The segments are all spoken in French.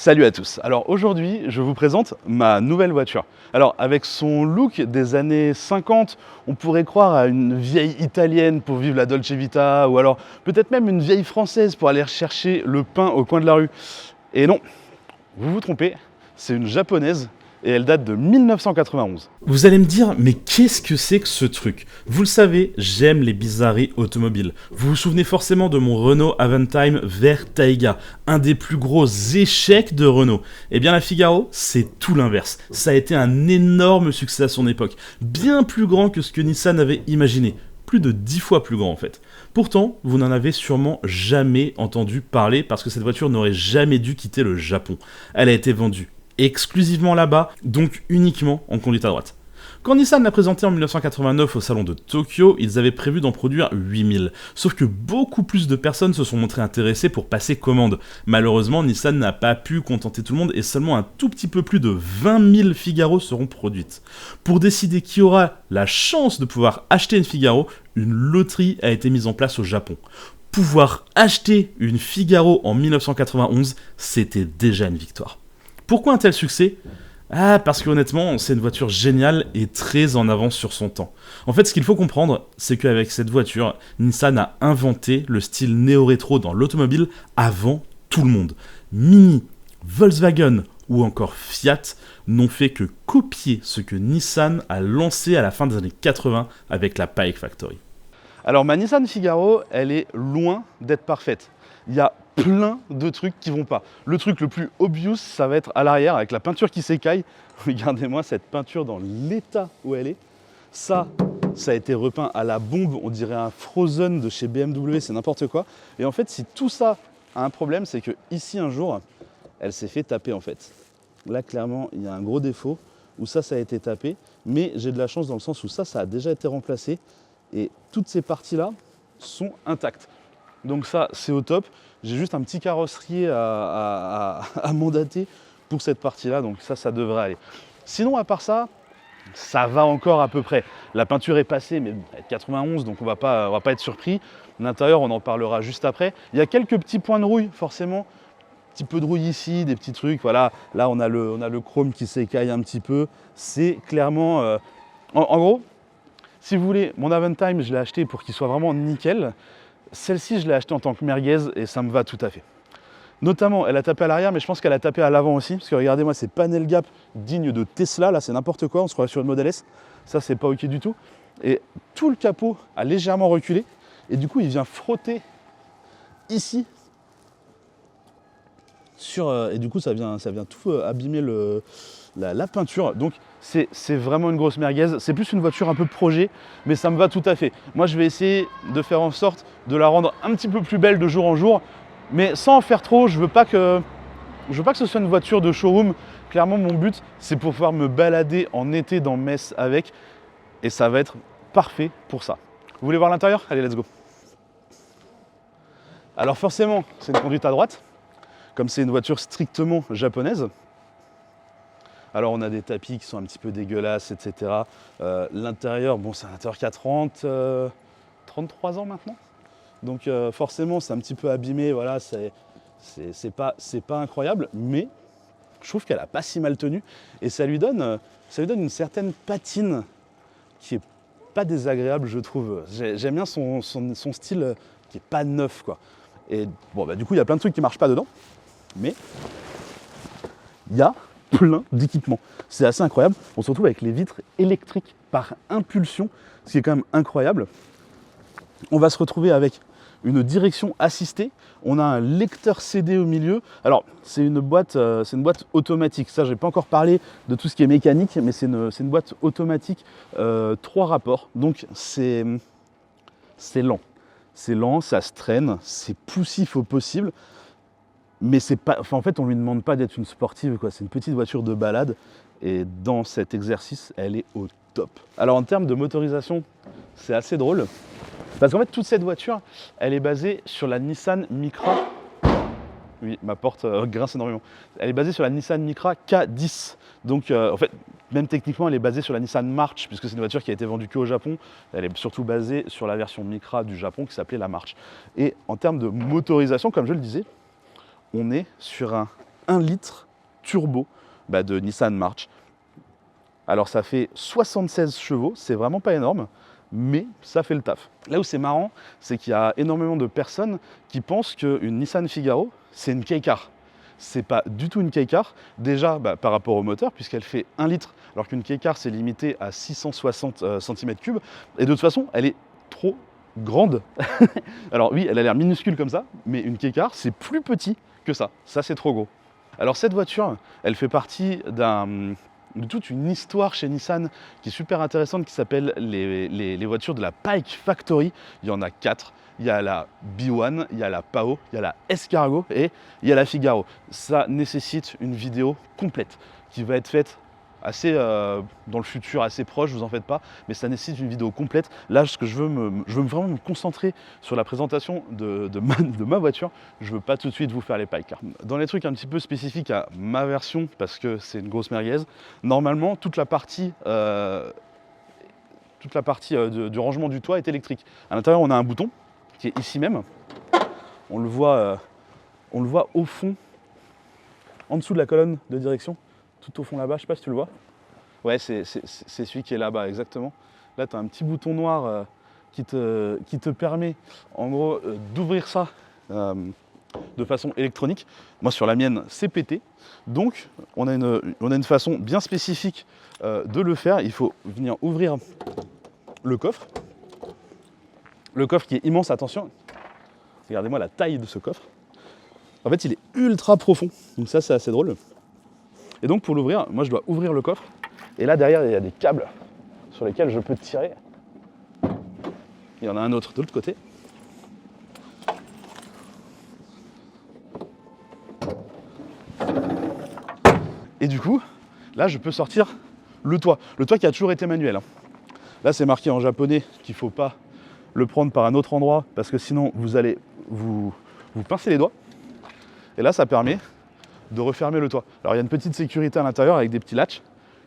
Salut à tous. Alors aujourd'hui, je vous présente ma nouvelle voiture. Alors avec son look des années 50, on pourrait croire à une vieille italienne pour vivre la Dolce Vita, ou alors peut-être même une vieille française pour aller chercher le pain au coin de la rue. Et non, vous vous trompez, c'est une japonaise et elle date de 1991. Vous allez me dire, mais qu'est-ce que c'est que ce truc? Vous le savez, j'aime les bizarreries automobiles. Vous vous souvenez forcément de mon Renault Aventime vert Taiga, un des plus gros échecs de Renault. Eh bien la Figaro, c'est tout l'inverse. Ça a été un énorme succès à son époque, bien plus grand que ce que Nissan avait imaginé. Plus de 10 fois plus grand en fait. Pourtant, vous n'en avez sûrement jamais entendu parler parce que cette voiture n'aurait jamais dû quitter le Japon. Elle a été vendue exclusivement là-bas, donc uniquement en conduite à droite. Quand Nissan l'a présenté en 1989 au salon de Tokyo, ils avaient prévu d'en produire 8000. Sauf que beaucoup plus de personnes se sont montrées intéressées pour passer commande. Malheureusement, Nissan n'a pas pu contenter tout le monde et seulement un tout petit peu plus de 20 000 Figaro seront produites. Pour décider qui aura la chance de pouvoir acheter une Figaro, une loterie a été mise en place au Japon. Pouvoir acheter une Figaro en 1991, c'était déjà une victoire. Pourquoi un tel succès ? Parce qu'honnêtement, c'est une voiture géniale et très en avance sur son temps. En fait, ce qu'il faut comprendre, c'est qu'avec cette voiture, Nissan a inventé le style néo-rétro dans l'automobile avant tout le monde. Mini, Volkswagen ou encore Fiat n'ont fait que copier ce que Nissan a lancé à la fin des années 80 avec la Pike Factory. Alors ma Nissan Figaro, elle est loin d'être parfaite. Il y a plein de trucs qui vont pas. Le truc le plus obvious, ça va être à l'arrière avec la peinture qui s'écaille. Regardez-moi cette peinture dans l'état où elle est. Ça a été repeint à la bombe, on dirait un Frozen de chez BMW, c'est n'importe quoi. Et en fait, si tout ça a un problème, c'est que ici un jour, elle s'est fait taper en fait. Là, clairement, il y a un gros défaut où ça a été tapé. Mais j'ai de la chance dans le sens où ça a déjà été remplacé. Et toutes ces parties-là sont intactes. Donc ça, c'est au top. J'ai juste un petit carrosserier à mandater pour cette partie-là. Donc ça devrait aller. Sinon, à part ça, ça va encore à peu près. La peinture est passée, mais 91, donc on va pas être surpris. L'intérieur, on en parlera juste après. Il y a quelques petits points de rouille, forcément. Un petit peu de rouille ici, des petits trucs. Voilà, là, on a le chrome qui s'écaille un petit peu. C'est clairement... En gros, si vous voulez, mon Aventime, je l'ai acheté pour qu'il soit vraiment nickel. Celle-ci, je l'ai achetée en tant que merguez et ça me va tout à fait. Notamment, elle a tapé à l'arrière, mais je pense qu'elle a tapé à l'avant aussi. Parce que regardez-moi, ces panel gap dignes de Tesla, là, c'est n'importe quoi. On se croirait sur une Model S. Ça, c'est pas OK du tout. Et tout le capot a légèrement reculé. Et du coup, il vient frotter ici. Et du coup, ça vient tout abîmer la peinture. Donc, c'est vraiment une grosse merguez. C'est plus une voiture un peu projet, mais ça me va tout à fait. Moi, je vais essayer de faire en sorte de la rendre un petit peu plus belle de jour en jour, mais sans en faire trop. Je veux pas que ce soit une voiture de showroom. Clairement, mon but, c'est pour pouvoir me balader en été dans Metz avec, et ça va être parfait pour ça. Vous voulez voir l'intérieur? Allez, let's go. Alors forcément, c'est une conduite à droite, comme c'est une voiture strictement japonaise. Alors on a des tapis qui sont un petit peu dégueulasses, etc. L'intérieur, bon, c'est un intérieur qui a 33 ans maintenant. Donc forcément, c'est un petit peu abîmé, voilà, c'est pas incroyable, mais je trouve qu'elle a pas si mal tenu. Et ça lui donne une certaine patine qui est pas désagréable, je trouve. J'aime bien son style qui est pas neuf, quoi. Et bon, bah, du coup, il y a plein de trucs qui marchent pas dedans, mais il y a plein d'équipements. C'est assez incroyable. On se retrouve avec les vitres électriques par impulsion, ce qui est quand même incroyable. On va se retrouver avec une direction assistée. On a un lecteur CD au milieu. Alors, c'est une boîte automatique. Ça, je n'ai pas encore parlé de tout ce qui est mécanique, mais c'est une boîte automatique 3 rapports. Donc, c'est lent. C'est lent, ça se traîne, c'est poussif au possible. Mais c'est pas, en fait, on ne lui demande pas d'être une sportive, quoi. C'est une petite voiture de balade. Et dans cet exercice, elle est au top. Alors, en termes de motorisation, c'est assez drôle. Parce qu'en fait, toute cette voiture, elle est basée sur la Nissan Micra. Oui, ma porte grince énormément. Elle est basée sur la Nissan Micra K10. Donc, en fait, même techniquement, elle est basée sur la Nissan March, puisque c'est une voiture qui a été vendue qu'au Japon. Elle est surtout basée sur la version Micra du Japon qui s'appelait la March. Et en termes de motorisation, comme je le disais, on est sur un 1 litre turbo de Nissan March. Alors ça fait 76 chevaux, c'est vraiment pas énorme, mais ça fait le taf. Là où c'est marrant, c'est qu'il y a énormément de personnes qui pensent qu'une Nissan Figaro, c'est une K-Car. C'est pas du tout une K-Car, déjà par rapport au moteur, puisqu'elle fait 1 litre, alors qu'une K-Car c'est limité à 660 cm3, et de toute façon, elle est trop grande. Alors oui, elle a l'air minuscule comme ça, mais une K-Car, c'est plus petit que ça. Ça, c'est trop gros. Alors cette voiture, elle fait partie de toute une histoire chez Nissan qui est super intéressante, qui s'appelle les voitures de la Pike Factory. Il y en a 4. Il y a la B1, il y a la Pao, il y a la Escargot et il y a la Figaro. Ça nécessite une vidéo complète qui va être faite assez dans le futur, assez proche, vous en faites pas, mais ça nécessite une vidéo complète. Là, ce que je veux vraiment me concentrer sur la présentation de ma voiture. Je veux pas tout de suite vous faire les Pike Cars. Dans les trucs un petit peu spécifiques à ma version, parce que c'est une grosse merguez, normalement, toute la partie du rangement du toit est électrique. À l'intérieur, on a un bouton qui est ici même. On le voit au fond, en dessous de la colonne de direction. Tout au fond là-bas, je sais pas si tu le vois. Ouais, c'est celui qui est là-bas, exactement. Là, tu as un petit bouton noir qui te permet, en gros, d'ouvrir ça de façon électronique. Moi, sur la mienne, c'est pété. Donc, on a une façon bien spécifique de le faire. Il faut venir ouvrir le coffre. Le coffre qui est immense, attention. Regardez-moi la taille de ce coffre. En fait, il est ultra profond. Donc ça, c'est assez drôle. Et donc pour l'ouvrir, moi je dois ouvrir le coffre. Et là derrière, il y a des câbles sur lesquels je peux tirer. Il y en a un autre de l'autre côté. Et du coup, là je peux sortir le toit. Le toit qui a toujours été manuel. Là c'est marqué en japonais qu'il ne faut pas le prendre par un autre endroit parce que sinon vous allez vous pincer les doigts. Et là ça permet de refermer le toit. Alors il y a une petite sécurité à l'intérieur avec des petits latches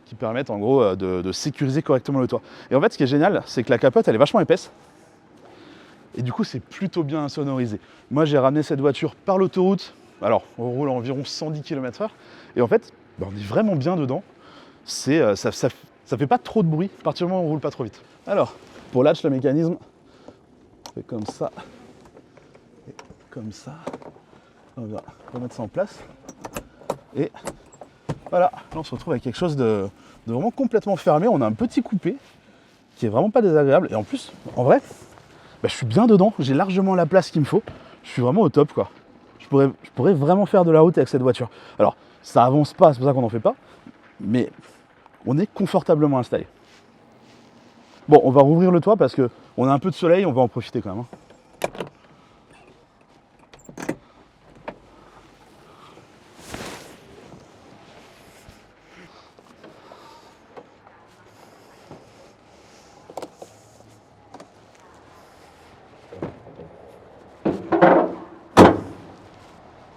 qui permettent en gros de sécuriser correctement le toit. Et en fait ce qui est génial, c'est que la capote elle est vachement épaisse et du coup c'est plutôt bien insonorisé. Moi j'ai ramené cette voiture par l'autoroute, alors on roule à environ 110 km/h et en fait on est vraiment bien dedans. Ça fait pas trop de bruit à partir du moment où on roule pas trop vite. Alors pour latch le mécanisme c'est comme ça et comme ça. On va remettre ça en place. Et voilà, là on se retrouve avec quelque chose de vraiment complètement fermé. On a un petit coupé qui est vraiment pas désagréable. Et en plus, en vrai, je suis bien dedans. J'ai largement la place qu'il me faut. Je suis vraiment au top quoi. Je pourrais vraiment faire de la route avec cette voiture. Alors, ça avance pas, c'est pour ça qu'on n'en fait pas. Mais on est confortablement installé. Bon, on va rouvrir le toit parce qu'on a un peu de soleil, on va en profiter quand même.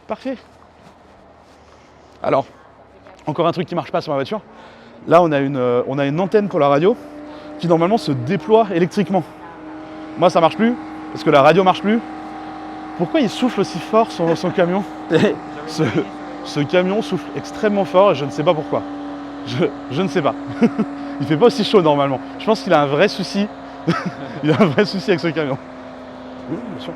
Parfait. Alors, encore un truc qui marche pas sur ma voiture. Là, on a une antenne pour la radio qui normalement se déploie électriquement. Moi, ça marche plus parce que la radio marche plus. Pourquoi il souffle aussi fort sur son camion? Ce camion souffle extrêmement fort et je ne sais pas pourquoi. Je ne sais pas. Il fait pas aussi chaud normalement. Je pense qu'il a un vrai souci. Il a un vrai souci avec ce camion. Oui, bien sûr.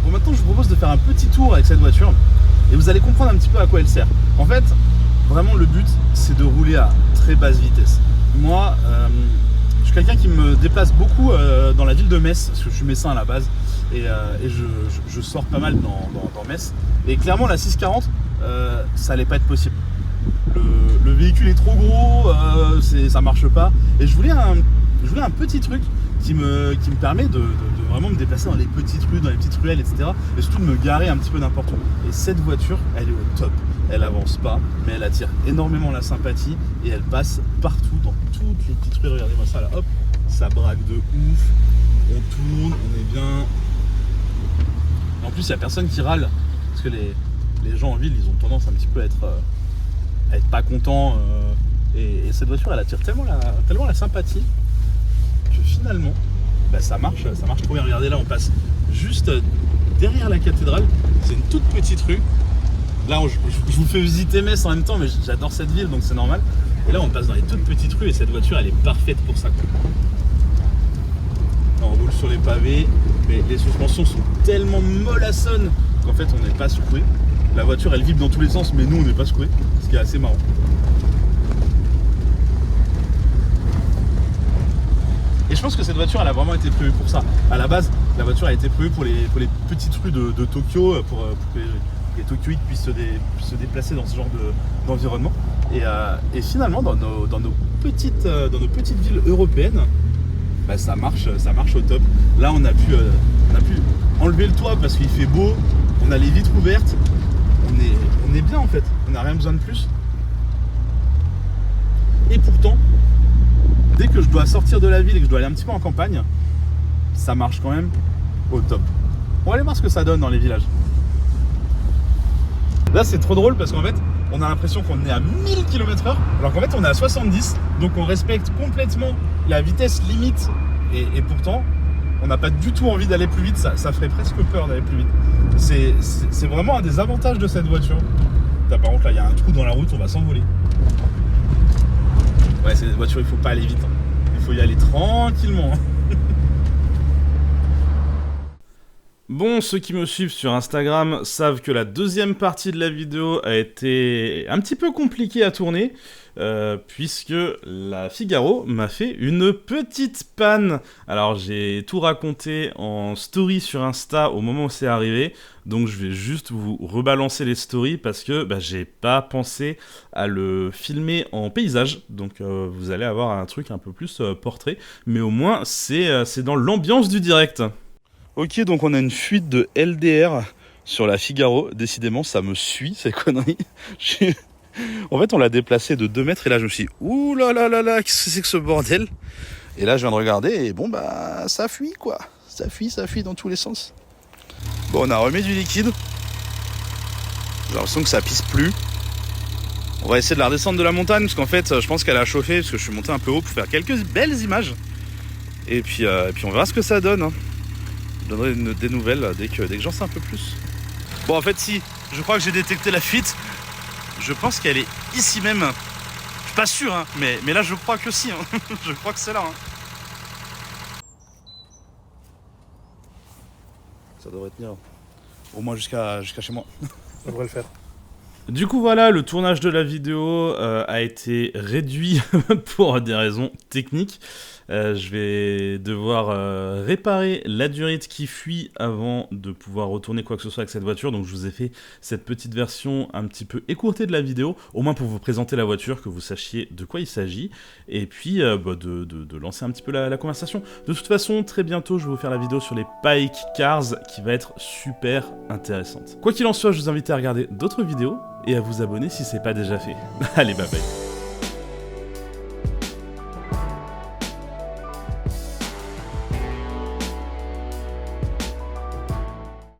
Maintenant, je vous propose de faire un petit tour avec cette voiture et vous allez comprendre un petit peu à quoi elle sert. En fait, vraiment le but, c'est de rouler à très basse vitesse. Moi, je suis quelqu'un qui me déplace beaucoup dans la ville de Metz, parce que je suis messin à la base, et je sors pas mal dans Metz. Et clairement, la 640, ça allait pas être possible. Le véhicule est trop gros, ça marche pas. Et je voulais un petit truc qui me permet de vraiment me déplacer dans les petites rues, dans les petites ruelles, etc. Et surtout de me garer un petit peu n'importe où. Et cette voiture, elle est au top. Elle avance pas, mais elle attire énormément la sympathie et elle passe partout, dans toutes les petites rues. Regardez-moi ça là, hop, ça braque de ouf. On tourne, on est bien. Et en plus, il n'y a personne qui râle. Parce que les gens en ville, ils ont tendance un petit peu à être pas contents. Et cette voiture, elle attire tellement la sympathie que finalement, bah, ça marche trop bien. Regardez là, on passe juste derrière la cathédrale. C'est une toute petite rue. Là, je vous fais visiter Metz en même temps, mais j'adore cette ville, donc c'est normal. Et là, on passe dans les toutes petites rues et cette voiture, elle est parfaite pour ça, quoi. On roule sur les pavés, mais les suspensions sont tellement mollassonnes qu'en fait, on n'est pas secoué. La voiture, elle vibre dans tous les sens, mais nous, on n'est pas secoué, ce qui est assez marrant. Et je pense que cette voiture, elle a vraiment été prévue pour ça. À la base, la voiture a été prévue pour les petites rues de Tokyo, pour que les Tokyoïdes puissent se déplacer dans ce genre d'environnement. Et finalement, dans nos petites villes européennes, bah, ça marche au top. Là, on a pu enlever le toit parce qu'il fait beau, on a les vitres ouvertes, on est bien en fait, on n'a rien besoin de plus. Et pourtant, dès que je dois sortir de la ville et que je dois aller un petit peu en campagne, ça marche quand même au top. On va aller voir ce que ça donne dans les villages. Là, c'est trop drôle parce qu'en fait, on a l'impression qu'on est à 1000 km/h, alors qu'en fait, on est à 70. Donc, on respecte complètement la vitesse limite. Et pourtant, on n'a pas du tout envie d'aller plus vite. Ça ferait presque peur d'aller plus vite. C'est vraiment un des avantages de cette voiture. Là, par contre, là, il y a un trou dans la route, on va s'envoler. Ouais, cette voiture, il faut pas aller vite. Hein. Il faut y aller tranquillement. Bon, ceux qui me suivent sur Instagram savent que la deuxième partie de la vidéo a été un petit peu compliquée à tourner, puisque la Figaro m'a fait une petite panne. Alors j'ai tout raconté en story sur Insta au moment où c'est arrivé, donc je vais juste vous rebalancer les stories parce que bah, j'ai pas pensé à le filmer en paysage, donc vous allez avoir un truc un peu plus portrait, mais au moins c'est dans l'ambiance du direct. Ok, donc on a une fuite de LDR sur la Figaro. Décidément, ça me suit, ces conneries. En fait, on l'a déplacé de 2 mètres et là, je me suis dit, ouh là là là là, qu'est-ce que c'est que ce bordel? Et là, je viens de regarder et bon, bah, ça fuit, quoi. Ça fuit dans tous les sens. Bon, on a remis du liquide. J'ai l'impression que ça pisse plus. On va essayer de la redescendre de la montagne parce qu'en fait, je pense qu'elle a chauffé parce que je suis monté un peu haut pour faire quelques belles images. Et puis on verra ce que ça donne, hein. Je donnerai des nouvelles dès que j'en sais un peu plus. Bon, en fait, si, je crois que j'ai détecté la fuite. Je pense qu'elle est ici même. Je suis pas sûr, hein, mais là, je crois que si. Hein. Je crois que c'est là. Hein. Ça devrait tenir au moins jusqu'à chez moi. Ça devrait le faire. Du coup, voilà, le tournage de la vidéo a été réduit pour des raisons techniques. Je vais devoir réparer la durite qui fuit avant de pouvoir retourner quoi que ce soit avec cette voiture. Donc je vous ai fait cette petite version un petit peu écourtée de la vidéo, au moins pour vous présenter la voiture, que vous sachiez de quoi il s'agit, et puis de lancer un petit peu la conversation. De toute façon, très bientôt, je vais vous faire la vidéo sur les Pike Cars, qui va être super intéressante. Quoi qu'il en soit, je vous invite à regarder d'autres vidéos, et à vous abonner si c'est pas déjà fait. Allez, bye bye.